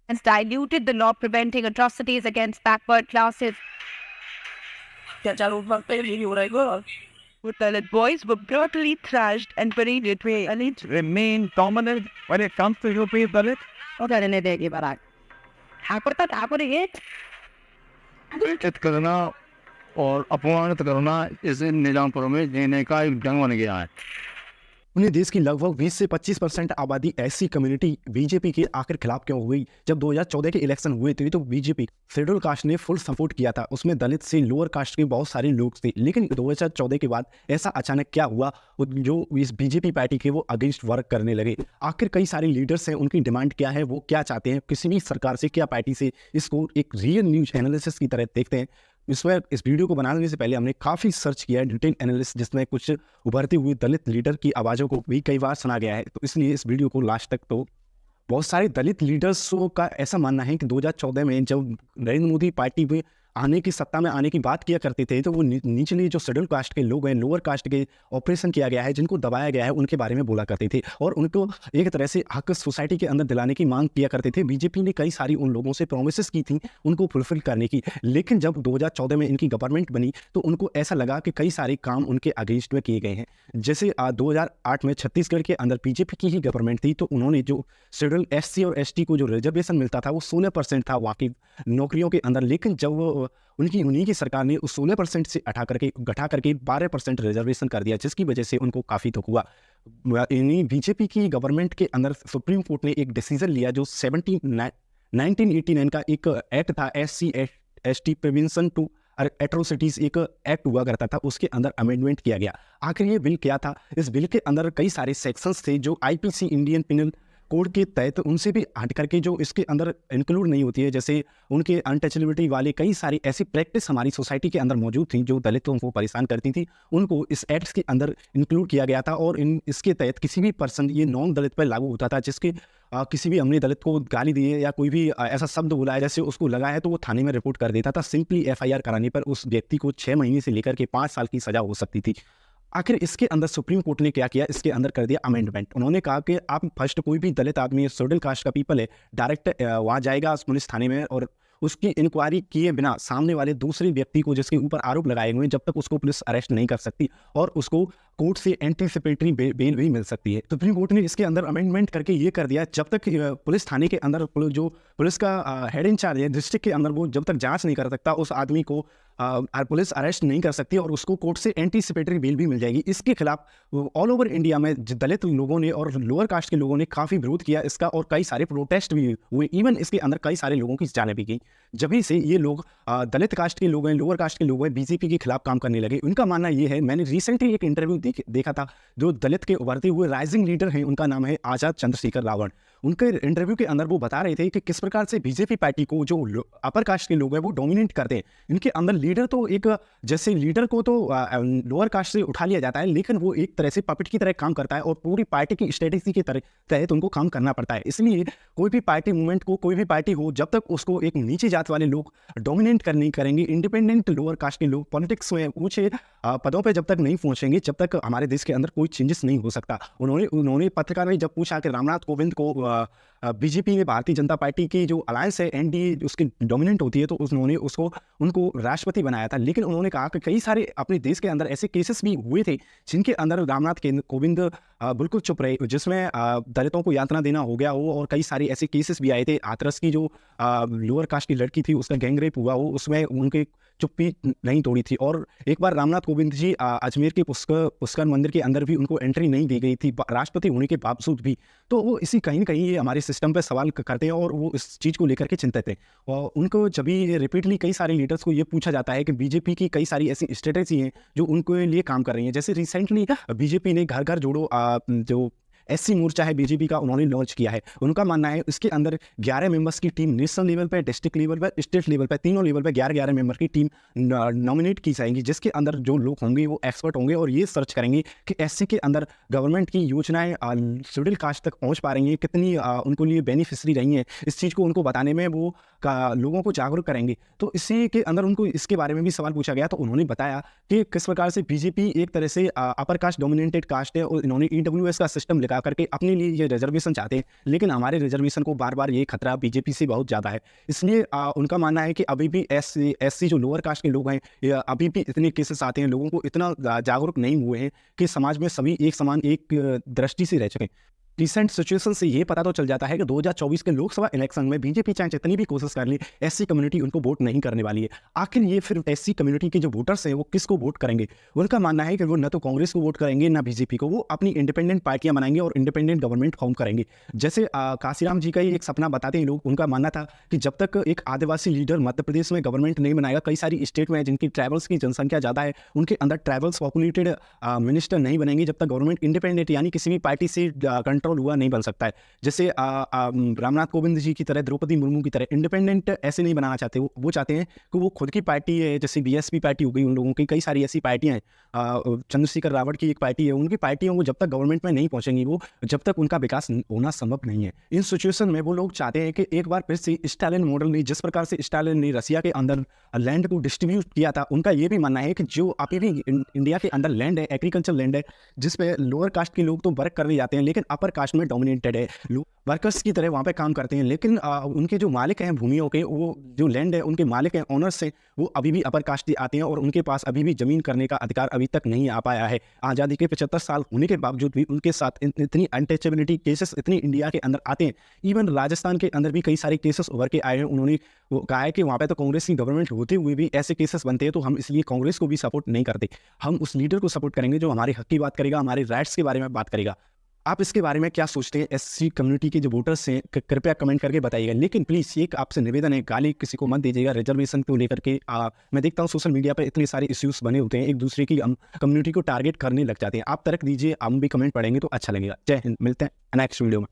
has diluted the law preventing atrocities against backward classes. Dalit boys were brutally thrashed and paraded way, and it remained dominant when it comes to UP Dalit. घृणित करना और अपमानित करना इसे निजामपुर में जीने का एक ढंग बन गया है। उन्हें देश की लगभग 20 से 25% आबादी ऐसी कम्युनिटी बीजेपी के आखिर खिलाफ क्यों हुई? जब 2014 के इलेक्शन हुए थे तो बीजेपी शेड्यूल कास्ट ने फुल सपोर्ट किया था, उसमें दलित से लोअर कास्ट के बहुत सारे लोग थे। लेकिन 2014 के बाद ऐसा अचानक क्या हुआ जो इस बीजेपी पार्टी के वो अगेंस्ट वर्क करने लगे? आखिर कई सारे लीडर्स हैं, उनकी डिमांड क्या है, वो क्या चाहते हैं किसी भी सरकार से, क्या पार्टी से? इसको एक रियल न्यूज एनालिसिस की तरह देखते हैं। इस वीडियो को बनाने से पहले हमने काफ़ी सर्च किया है, डिटेल एनालिसिस, जिसमें कुछ उभरती हुई दलित लीडर की आवाज़ों को भी कई बार सुना गया है। तो इसलिए इस वीडियो को लास्ट तक तो बहुत सारे दलित लीडर्सों का ऐसा मानना है कि 2014 में जब नरेंद्र मोदी पार्टी में आने की सत्ता में आने की बात किया करते थे तो वो निचली जो शेड्यूल कास्ट के लोग हैं, लोअर कास्ट के ऑपरेशन किया गया है, जिनको दबाया गया है, उनके बारे में बोला करते थे और उनको एक तरह से हक सोसाइटी के अंदर दिलाने की मांग किया करते थे। बीजेपी ने कई सारी उन लोगों से प्रोमिसेस की थी उनको फुलफिल करने की, लेकिन जब 2014 में इनकी गवर्नमेंट बनी तो उनको ऐसा लगा कि कई सारे काम उनके अगेंस्ट में किए गए हैं। जैसे 2008 में छत्तीसगढ़ के अंदर बीजेपी की ही गवर्नमेंट थी, तो उन्होंने जो शेड्यूल SC और ST को जो रिजर्वेशन मिलता था वो 16% था वहाँ की नौकरियों के अंदर, लेकिन जब उन्हीं की सरकार ने उस 16% से घटा करके 12% रिजर्वेशन कर दिया, जिसकी वजह से उनको काफ़ी दुख हुआ। इन्हीं बीजेपी की गवर्नमेंट के अंदर सुप्रीम कोर्ट ने एक डिसीजन लिया जो 1989 का एक एक्ट था, SC ST prevention to atrocities एक एक्ट हुआ करता था, उसके अंदर अमेंडमेंट किया गया। आखिर ये बिल क्या था? इस बिल के अंदर कई सारे सेक्शंस थे जो IPC इंडियन पिनल कोड के तहत उनसे भी हट करके जो इसके अंदर इंक्लूड नहीं होती है, जैसे उनके अनटचेबिलिटी वाले कई सारी ऐसी प्रैक्टिस हमारी सोसाइटी के अंदर मौजूद थी जो दलितों को परेशान करती थी, उनको इस एक्ट के अंदर इंक्लूड किया गया था। और इसके तहत किसी भी पर्सन, ये नॉन दलित पर लागू होता था, जिसके किसी भी हमने दलित को गाली दी है या कोई भी ऐसा शब्द बोला है जैसे उसको लगा है, तो वो थाने में रिपोर्ट कर देता था। सिंपली FIR कराने पर उस व्यक्ति को 6 महीने से लेकर के 5 साल की सजा हो सकती थी। आखिर इसके अंदर सुप्रीम कोर्ट ने क्या किया? इसके अंदर कर दिया अमेंडमेंट। उन्होंने कहा कि आप फर्स्ट कोई भी दलित आदमी, शेड्यूल कास्ट का पीपल है, डायरेक्ट वहाँ जाएगा पुलिस थाने में और उसकी इंक्वायरी किए बिना सामने वाले दूसरे व्यक्ति को जिसके ऊपर आरोप लगाए हुए हैं, जब तक उसको पुलिस अरेस्ट नहीं कर सकती और उसको कोर्ट से एंटीसिपेटरी बेल भी मिल सकती है। सुप्रीम कोर्ट ने इसके अंदर अमेंडमेंट करके ये कर दिया, जब तक पुलिस थाने के अंदर जो पुलिस का हेड इंचार्ज है डिस्ट्रिक्ट के अंदर, वो जब तक जांच नहीं कर सकता उस आदमी को पुलिस अरेस्ट नहीं कर सकती और उसको कोर्ट से एंटीसिपेटरी बेल भी मिल जाएगी। इसके खिलाफ ऑल ओवर इंडिया में दलित लोगों ने और लोअर कास्ट के लोगों ने काफ़ी विरोध किया इसका और कई सारे प्रोटेस्ट भी हुए। इवन इसके अंदर कई सारे लोगों की जानें भी गई। जब से ये लोग दलित कास्ट के लोग हैं, लोअर कास्ट के लोग हैं, बीजेपी के खिलाफ काम करने लगे। उनका मानना ये है, मैंने रिसेंटली एक इंटरव्यू देखा था, जो दलित के उभरते हुए राइजिंग लीडर हैं, उनका नाम है आजाद चंद्रशेखर रावण। उनके इंटरव्यू के अंदर वो बता रहे थे कि किस प्रकार से बीजेपी पार्टी को जो अपर कास्ट के लोग हैं वो डोमिनेट करते हैं। इनके अंदर लीडर तो एक, जैसे लीडर को तो लोअर कास्ट से उठा लिया जाता है, लेकिन वो एक तरह से पपेट की तरह काम करता है और पूरी पार्टी की स्ट्रेटेजी के तहत उनको काम करना पड़ता है। इसलिए कोई भी पार्टी मूवमेंट को, कोई भी पार्टी हो, जब तक उसको एक नीचे जात वाले लोग डोमिनेट नहीं करेंगे, इंडिपेंडेंट लोअर कास्ट के लोग पॉलिटिक्स में ऊंचे पदों पर जब तक नहीं पहुंचेंगे, जब तक हमारे देश के अंदर कोई चेंजेस नहीं हो सकता। उन्होंने पत्रकार ने जब पूछा कि रामनाथ कोविंद को बीजेपी में भारतीय जनता पार्टी की जो अलायंस है NDA उसकी डोमिनेंट होती है, तो उन्होंने उनको राष्ट्रपति बनाया था। लेकिन उन्होंने कहा कि कई सारे अपने देश के अंदर ऐसे केसेस भी हुए थे जिनके अंदर रामनाथ कोविंद बिल्कुल चुप रहे, जिसमें दलितों को यातना देना हो गया हो और कई सारे ऐसे केसेस भी आए थे। हाथरस की जो लोअर कास्ट की लड़की थी उसका गैंगरेप हुआ हो, उसमें उनके चुप्पी नहीं तोड़ी थी। और एक बार रामनाथ कोविंद जी अजमेर के पुष्कर मंदिर के अंदर भी उनको एंट्री नहीं दी गई थी राष्ट्रपति होने के बावजूद भी। तो वो इसी कहीं ना कहीं ये हमारे सिस्टम पे सवाल करते हैं और वो इस चीज़ को लेकर के चिंतित है। और उनको जब भी रिपीटली कई सारे लीडर्स को ये पूछा जाता है कि बीजेपी की कई सारी ऐसी स्ट्रेटेजी हैं जो उनके लिए काम कर रही हैं, जैसे रिसेंटली बीजेपी ने घर घर जोड़ो जो SC मोर्चा है बीजेपी का, उन्होंने लॉन्च किया है। उनका मानना है इसके अंदर 11 मेंबर्स की टीम नेशनल लेवल पे, डिस्ट्रिक्ट लेवल पे, स्टेट लेवल पे, तीनों लेवल पे 11-11 मेंबर की टीम नॉमिनेट की जाएंगी, जिसके अंदर जो लोग होंगे वो एक्सपर्ट होंगे और ये सर्च करेंगे कि SC के अंदर गवर्नमेंट की योजनाएं शेड्यूल कास्ट तक पहुंच पा रही हैं, कितनी उनको लिए बेनिफिशरी रही हैं। इस चीज़ को उनको बताने में वो लोगों को जागरूक करेंगे। तो इसी के अंदर उनको इसके बारे में भी सवाल पूछा गया, तो उन्होंने बताया कि किस प्रकार से बीजेपी एक तरह से अपर कास्ट डोमिनेटेड कास्ट है और इन्होंने EWS का सिस्टम लगाया लगा करके अपने लिए ये रिजर्वेशन चाहते हैं, लेकिन हमारे रिजर्वेशन को बार बार ये खतरा बीजेपी से बहुत ज़्यादा है। इसलिए उनका मानना है कि अभी भी एससी जो लोअर कास्ट के लोग हैं, अभी भी इतने केसेस आते हैं, लोगों को इतना जागरूक नहीं हुए हैं कि समाज में सभी एक समान एक दृष्टि से रह सकें। रिसेंट सिचुएशन से ये पता तो चल जाता है कि 2024 के लोकसभा इलेक्शन में बीजेपी चाहे जितनी भी कोशिश कर ले, एससी कम्युनिटी उनको वोट नहीं करने वाली है। आखिर ये फिर एससी कम्युनिटी के जो वोटर्स हैं वो किसको वोट करेंगे? उनका मानना है कि वो न तो कांग्रेस को वोट करेंगे ना बीजेपी को, वो अपनी इंडिपेंडेंट पार्टियां बनाएंगे और इंडिपेंडेंट गवर्नमेंट फॉर्म करेंगे। जैसे काशीराम जी का ही एक सपना बताते हैं लोग, उनका मानना था कि जब तक एक आदिवासी लीडर मध्य प्रदेश में गवर्नमेंट नहीं बनाएगा, कई सारी स्टेट में जिनकी ट्राइबल्स की जनसंख्या ज़्यादा है, उनके अंदर ट्राइबल्स पॉपुलेटेड मिनिस्टर नहीं बनेंगे, जब तक गवर्नमेंट इंडिपेंडेंट यानी किसी भी पार्टी से कंट्रोल हुआ नहीं बन सकता है। जैसे रामनाथ कोविंद जी की तरह, द्रौपदी मुर्मू की तरह इंडिपेंडेंट ऐसे नहीं बनाना चाहते। वो चाहते हैं कि वो खुद की पार्टी है, जैसे बीएसपी पार्टी हो गई, उन लोगों की कई सारी ऐसी पार्टियां हैं, चंद्रशेखर रावत की एक पार्टी है, उनकी पार्टियों को जब तक गवर्नमेंट में नहीं पहुंचेंगी वो, जब तक उनका विकास होना संभव नहीं है। इन सिचुएशन में वो लोग चाहते हैं कि एक बार फिर से स्टालिन मॉडल ने, जिस प्रकार से स्टालिन ने रसिया के अंदर लैंड को डिस्ट्रीब्यूट किया था, उनका ये भी मानना है कि जो अभी भी इंडिया के अंदर लैंड है, एग्रीकल्चर लैंड है, जिसपे लोअर कास्ट के लोग तो वर्क करने जाते हैं, लेकिन अपर कास्ट में डोमिनेटेड है, वर्कर्स की तरह वहाँ पे काम करते हैं, लेकिन उनके जो मालिक हैं भूमियों के, वो जो लैंड है उनके मालिक हैं, ओनर्स हैं, वो अभी भी अपर कास्ट आते हैं और उनके पास अभी भी जमीन करने का अधिकार अभी तक नहीं आ पाया है। आज़ादी के 75 साल होने के बावजूद भी उनके साथ इतनी अनटचेबिलिटी केसेस इतनी इंडिया के अंदर आते हैं। इवन राजस्थान के अंदर भी कई सारे केसेस उभर के आए हैं। उन्होंने वो कहा है कि वहाँ पे तो कांग्रेस की गवर्नमेंट होते हुए भी ऐसे केसेस बनते हैं, तो हम इसलिए कांग्रेस को भी सपोर्ट नहीं करते। हम उस लीडर को सपोर्ट करेंगे जो हमारे हक की बात करेगा, हमारे राइट्स के बारे में बात करेगा। आप इसके बारे में क्या सोचते हैं? एससी कम्युनिटी के जो वोटर्स हैं, कृपया कमेंट करके बताइएगा। लेकिन प्लीज़ एक आपसे निवेदन है, गाली किसी को मत दीजिएगा रिजर्वेशन को लेकर के। मैं देखता हूँ सोशल मीडिया पर इतने सारे इश्यूज बने होते हैं, एक दूसरे की कम्युनिटी को टारगेट करने लग जाते हैं। आप तर्क दीजिए, हम भी कमेंट पढ़ेंगे तो अच्छा लगेगा। जय हिंद, मिलते हैं नेक्स्ट वीडियो में।